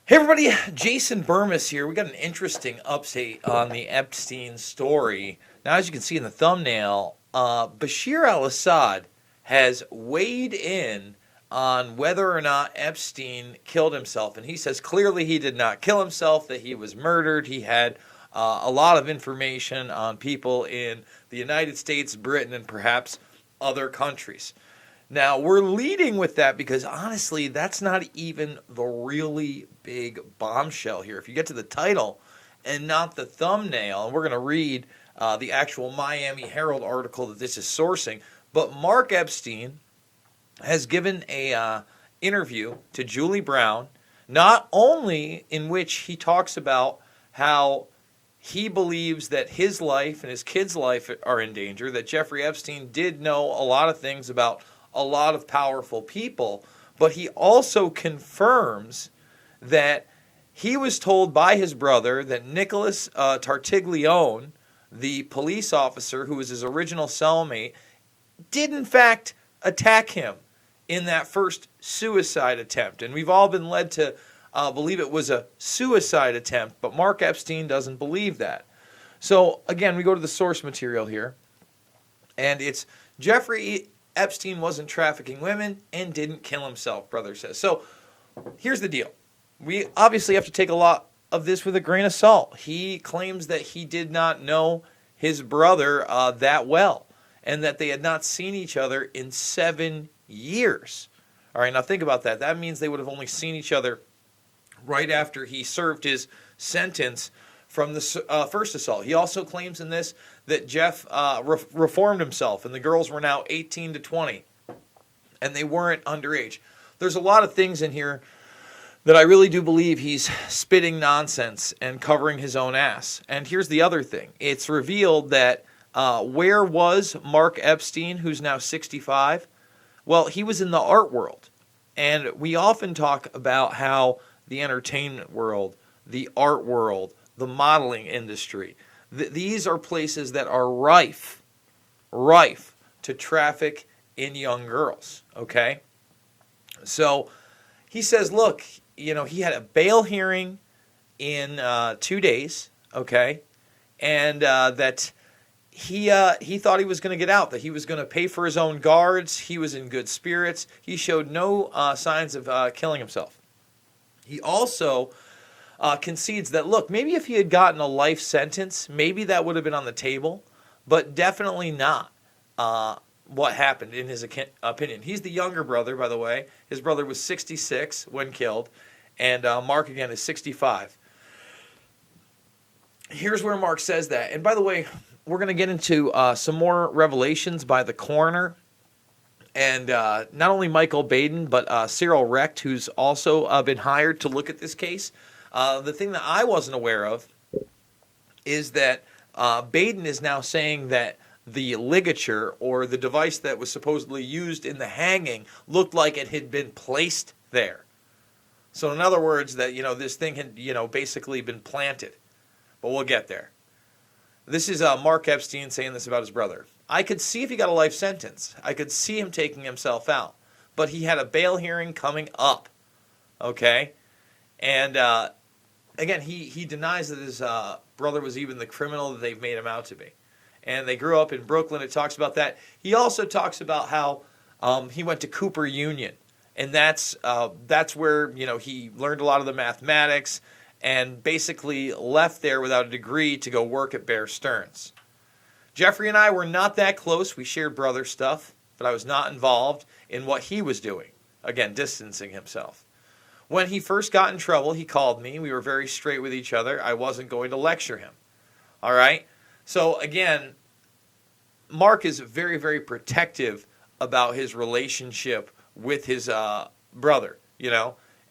Hey everybody, Jason Burmis here. We got an interesting update on the Epstein story. Now, as you can see in the thumbnail, Bashir al-Assad has weighed in on whether or not Epstein killed himself. And he says clearly he did not kill himself, that he was murdered. He had a lot of information on people in the United States, Britain, and perhaps other countries. Now, we're leading with that because honestly, that's not even the really big bombshell here. If you get to the title and not the thumbnail, and we're going to read the actual Miami Herald article that this is sourcing, but Mark Epstein has given a interview to Julie Brown, not only in which he talks about how he believes that his life and his kids' life are in danger, that Jeffrey Epstein did know a lot of things about a lot of powerful people, but he also confirms that he was told by his brother that Nicholas Tartiglione, the police officer who was his original cellmate, did in fact attack him in that first suicide attempt. And we've all been led to believe it was a suicide attempt, but Mark Epstein doesn't believe that. So again, we go to the source material here, and it's Jeffrey Epstein wasn't trafficking women and didn't kill himself, brother says. So here's the deal. We obviously have to take a lot of this with a grain of salt. He claims that he did not know his brother that well and that they had not seen each other in 7 years. All right, now think about that. That means they would have only seen each other right after he served his sentence from the first assault. He also claims in this that Jeff reformed himself and the girls were now 18 to 20 and they weren't underage. There's a lot of things in here that I really do believe he's spitting nonsense and covering his own ass. And here's the other thing. It's revealed that where was Mark Epstein, who's now 65? Well, he was in the art world. And we often talk about how the entertainment world, the art world, the modeling industry, these are places that are rife to traffic in young girls, okay? So he says, look, he had a bail hearing in 2 days, okay? And that he thought he was going to get out, that he was going to pay for his own guards. He was in good spirits. He showed no signs of killing himself. He also concedes that, look, maybe if he had gotten a life sentence, maybe that would have been on the table, but definitely not what happened in his opinion. He's the younger brother, by the way. His brother was 66 when killed, and Mark, again, is 65. Here's where Mark says that. And by the way, we're going to get into some more revelations by the coroner. And not only Michael Baden, but Cyril Recht, who's also been hired to look at this case. The thing that I wasn't aware of is that Baden is now saying that the ligature, or the device that was supposedly used in the hanging, looked like it had been placed there. So in other words, that this thing had basically been planted. But we'll get there. This is Mark Epstein saying this about his brother. I could see if he got a life sentence. I could see him taking himself out. But he had a bail hearing coming up. Okay? And again, he denies that his brother was even the criminal that they've made him out to be. And they grew up in Brooklyn. It talks about that. He also talks about how he went to Cooper Union. And that's where, he learned a lot of the mathematics and basically left there without a degree to go work at Bear Stearns. Jeffrey and I were not that close. We shared brother stuff, but I was not involved in what he was doing. Again, distancing himself. When he first got in trouble, he called me. We were very straight with each other. I wasn't going to lecture him. All right? So again, Mark is very, very protective about his relationship with his brother,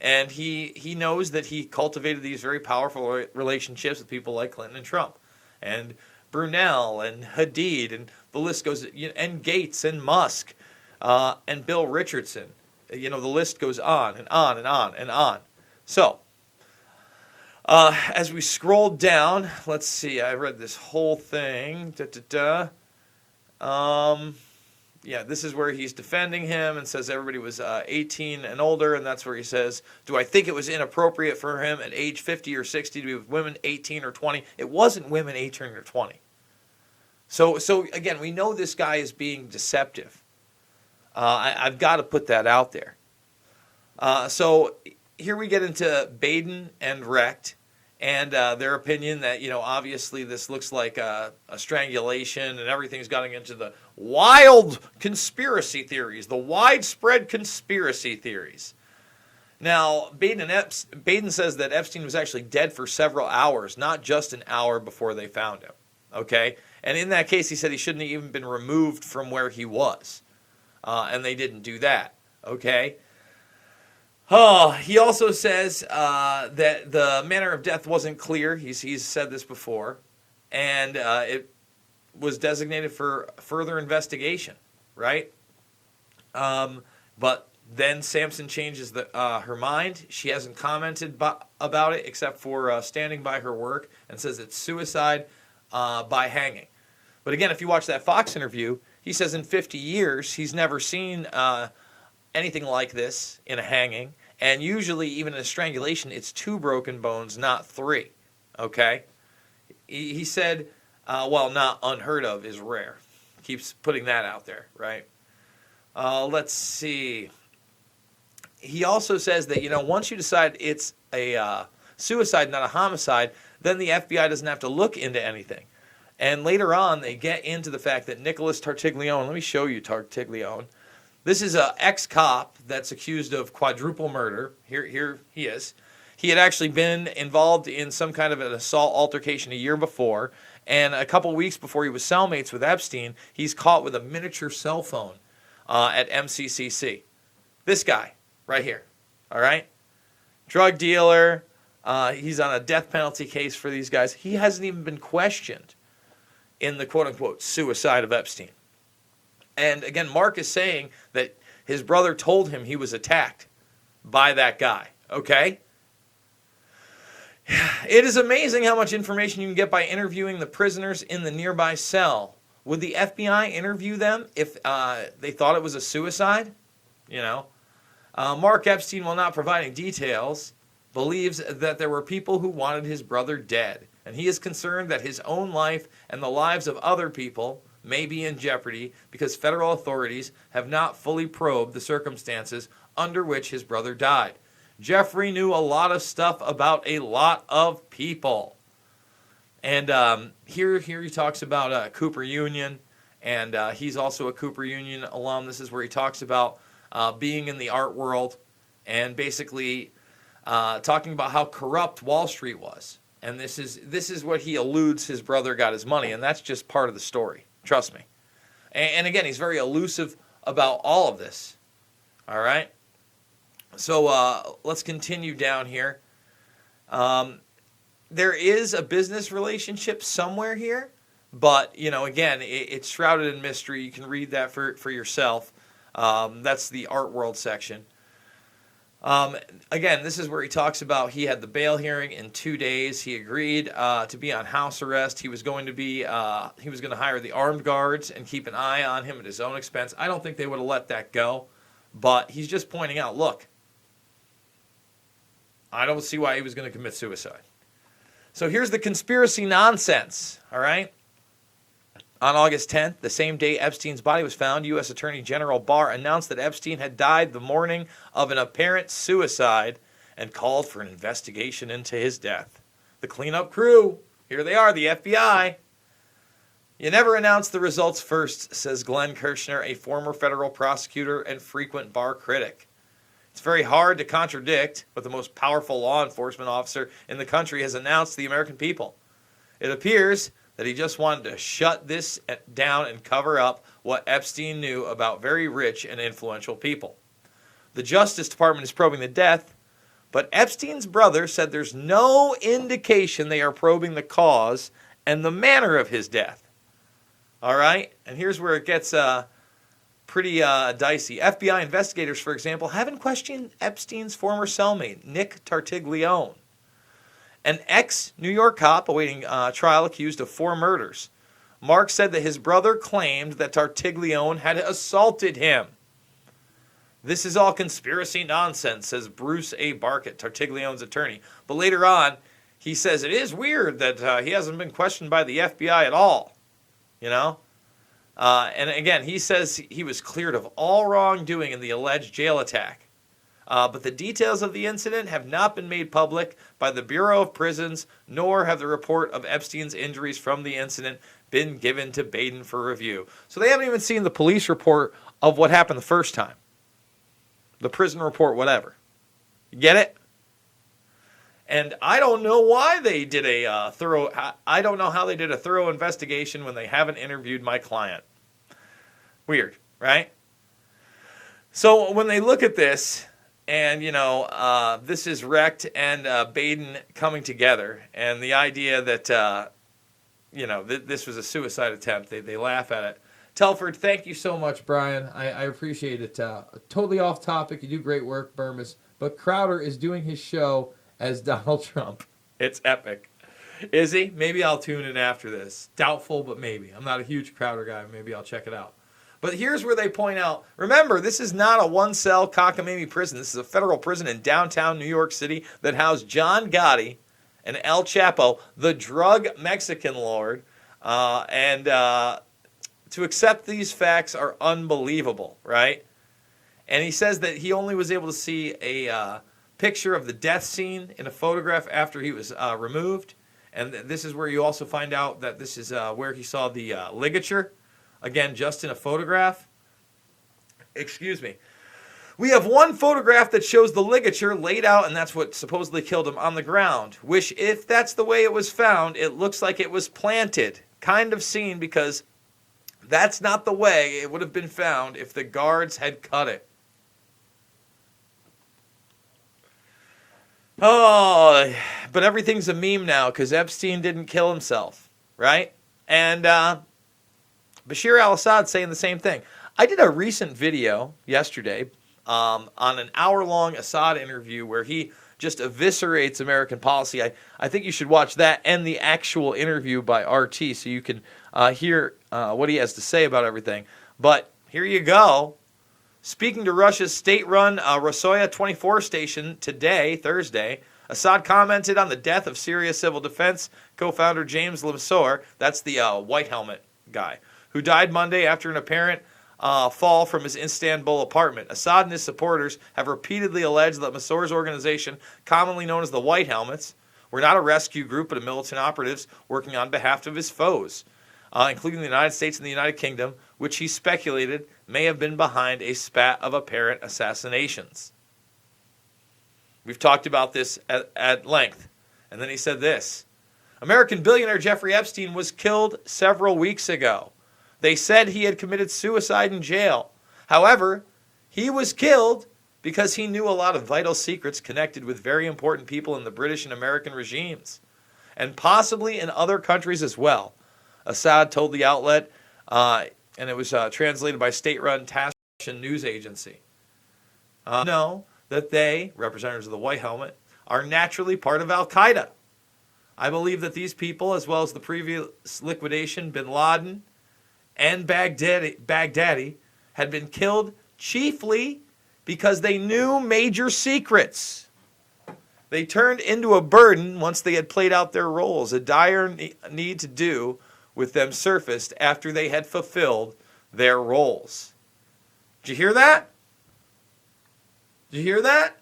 And he knows that he cultivated these very powerful relationships with people like Clinton and Trump. And Brunel and Hadid, and the list goes, and Gates and Musk and Bill Richardson. The list goes on and on and on and on. So, as we scroll down, let's see, I read this whole thing. yeah, this is where he's defending him and says everybody was 18 and older, and that's where he says, do I think it was inappropriate for him at age 50 or 60 to be with women 18 or 20? It wasn't women 18 or 20. So again, we know this guy is being deceptive. I've got to put that out there. So here we get into Baden and Recht and their opinion that, obviously this looks like a strangulation, and everything's gotten into the wild conspiracy theories, the widespread conspiracy theories. Now, Baden says that Epstein was actually dead for several hours, not just an hour before they found him. Okay? And in that case, he said he shouldn't have even been removed from where he was. And they didn't do that. Okay? He also says that the manner of death wasn't clear. He's said this before. And it was designated for further investigation, right? But then Sampson changes her mind. She hasn't commented about it except for standing by her work, and says it's suicide by hanging. But again, if you watch that Fox interview, he says in 50 years he's never seen anything like this in a hanging. And usually, even in a strangulation, it's 2 broken bones, not 3. Okay? He said, well, not unheard of is rare. Keeps putting that out there, right? Let's see. He also says that, once you decide it's a suicide, not a homicide, then the FBI doesn't have to look into anything. And later on, they get into the fact that Nicholas Tartaglione, let me show you Tartaglione. This is an ex-cop that's accused of quadruple murder. Here he is. He had actually been involved in some kind of an assault altercation a year before. And a couple weeks before he was cellmates with Epstein, he's caught with a miniature cell phone at MCCC. This guy right here. All right? Drug dealer. He's on a death penalty case for these guys. He hasn't even been questioned in the quote-unquote suicide of Epstein. And again, Mark is saying that his brother told him he was attacked by that guy. Okay? It is amazing how much information you can get by interviewing the prisoners in the nearby cell. Would the FBI interview them if they thought it was a suicide? Mark Epstein, while not providing details, believes that there were people who wanted his brother dead. And he is concerned that his own life and the lives of other people may be in jeopardy because federal authorities have not fully probed the circumstances under which his brother died. Jeffrey knew a lot of stuff about a lot of people. And here he talks about Cooper Union, and he's also a Cooper Union alum. This is where he talks about being in the art world and basically talking about how corrupt Wall Street was. And this is what he alludes his brother got his money, and that's just part of the story. Trust me. And again, he's very elusive about all of this. All right? So let's continue down here. There is a business relationship somewhere here, but, again, it's shrouded in mystery. You can read that for yourself. That's the art world section. Again, this is where he talks about he had the bail hearing in 2 days. He agreed to be on house arrest. He was going to hire the armed guards and keep an eye on him at his own expense. I don't think they would have let that go, but he's just pointing out, look, I don't see why he was going to commit suicide. So here's the conspiracy nonsense, all right? On August 10th, the same day Epstein's body was found, U.S. Attorney General Barr announced that Epstein had died the morning of an apparent suicide and called for an investigation into his death. The cleanup crew, here they are, the FBI. You never announce the results first, says Glenn Kirshner, a former federal prosecutor and frequent Barr critic. It's very hard to contradict what the most powerful law enforcement officer in the country has announced to the American people. It appears that he just wanted to shut this down and cover up what Epstein knew about very rich and influential people. The Justice Department is probing the death, but Epstein's brother said there's no indication they are probing the cause and the manner of his death. All right? And here's where it gets pretty dicey. FBI investigators, for example, haven't questioned Epstein's former cellmate, Nick Tartaglione, an ex-New York cop awaiting trial accused of 4 murders. Mark said that his brother claimed that Tartiglione had assaulted him. This is all conspiracy nonsense, says Bruce A. Barkett, Tartiglione's attorney. But later on, he says it is weird that he hasn't been questioned by the FBI at all. You know? And again, he says he was cleared of all wrongdoing in the alleged jail attack. But the details of the incident have not been made public by the Bureau of Prisons, nor have the report of Epstein's injuries from the incident been given to Baden for review. So they haven't even seen the police report of what happened the first time. The prison report, whatever. You get it? And I don't know why they did a thorough... I don't know how they did a thorough investigation when they haven't interviewed my client. Weird, right? So when they look at this, and, you know, this is Recht and Baden coming together, and the idea that, you know, this was a suicide attempt, they laugh at it. Telford, thank you so much, Brian. I appreciate it. Totally off topic. You do great work, Burmis. But Crowder is doing his show as Donald Trump. It's epic. Is he? Maybe I'll tune in after this. Doubtful, but maybe. I'm not a huge Crowder guy. Maybe I'll check it out. But here's where they point out, remember, this is not a one-cell cockamamie prison. This is a federal prison in downtown New York City that housed John Gotti and El Chapo, the drug Mexican lord, to accept these facts are unbelievable, right? And he says that he only was able to see a picture of the death scene in a photograph after he was removed. And this is where you also find out that this is where he saw the ligature. Again, just in a photograph. Excuse me. We have one photograph that shows the ligature laid out, and that's what supposedly killed him, on the ground. Which, if that's the way it was found, it looks like it was planted. Kind of seen, because that's not the way it would have been found if the guards had cut it. Oh, but everything's a meme now because Epstein didn't kill himself, right? And Bashir al-Assad saying the same thing. I did a recent video yesterday on an hour-long Assad interview where he just eviscerates American policy. I think you should watch that and the actual interview by RT so you can hear what he has to say about everything. But here you go. Speaking to Russia's state-run Rosoya 24 station today, Thursday, Assad commented on the death of Syria Civil Defense co-founder James Lemsor, that's the white helmet guy, who died Monday after an apparent fall from his Istanbul apartment. Assad and his supporters have repeatedly alleged that Lemsor's organization, commonly known as the White Helmets, were not a rescue group but a militant operatives working on behalf of his foes, including the United States and the United Kingdom, which he speculated may have been behind a spat of apparent assassinations. We've talked about this at length. And then he said this. American billionaire Jeffrey Epstein was killed several weeks ago. They said he had committed suicide in jail. However, he was killed because he knew a lot of vital secrets connected with very important people in the British and American regimes, and possibly in other countries as well. Assad told the outlet, and it was translated by state-run Tashin news agency. Know that they, representatives of the White Helmet, are naturally part of Al-Qaeda. I believe that these people, as well as the previous liquidation, bin Laden and Baghdadi, had been killed chiefly because they knew major secrets. They turned into a burden once they had played out their roles, a dire need to do with them surfaced after they had fulfilled their roles. Did you hear that? Did you hear that?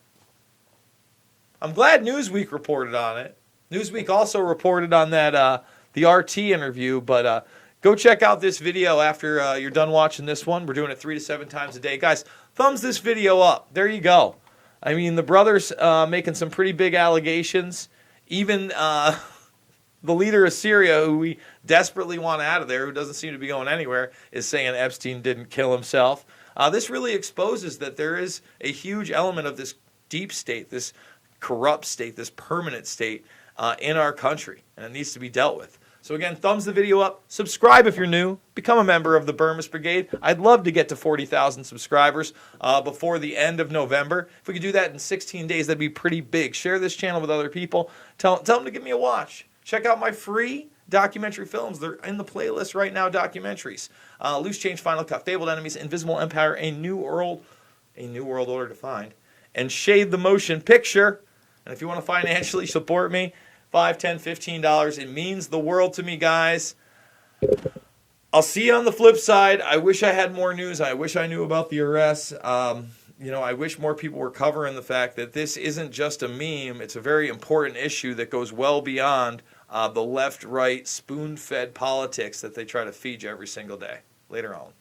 I'm glad Newsweek reported on it. Newsweek also reported on that the RT interview, but go check out this video after you're done watching this one. We're doing it 3 to 7 times a day. Guys, thumbs this video up. There you go. I mean, the brother's making some pretty big allegations. Even the leader of Syria, who we desperately want out of there, who doesn't seem to be going anywhere, is saying Epstein didn't kill himself. This really exposes that there is a huge element of this deep state, this corrupt state, this permanent state in our country, and it needs to be dealt with. So again, thumbs the video up, subscribe if you're new, become a member of the Burmis Brigade. I'd love to get to 40,000 subscribers before the end of November. If we could do that in 16 days, that'd be pretty big. Share this channel with other people. Tell them to give me a watch. Check out my free documentary films. They're in the playlist right now, documentaries. Loose Change, Final Cut, Fabled Enemies, Invisible Empire, A New World Order Defined, and Shade the Motion Picture. And if you want to financially support me, $5, $10, $15, it means the world to me, guys. I'll see you on the flip side. I wish I had more news. I wish I knew about the arrests. I wish more people were covering the fact that this isn't just a meme. It's a very important issue that goes well beyond the left-right spoon-fed politics that they try to feed you every single day. Later on.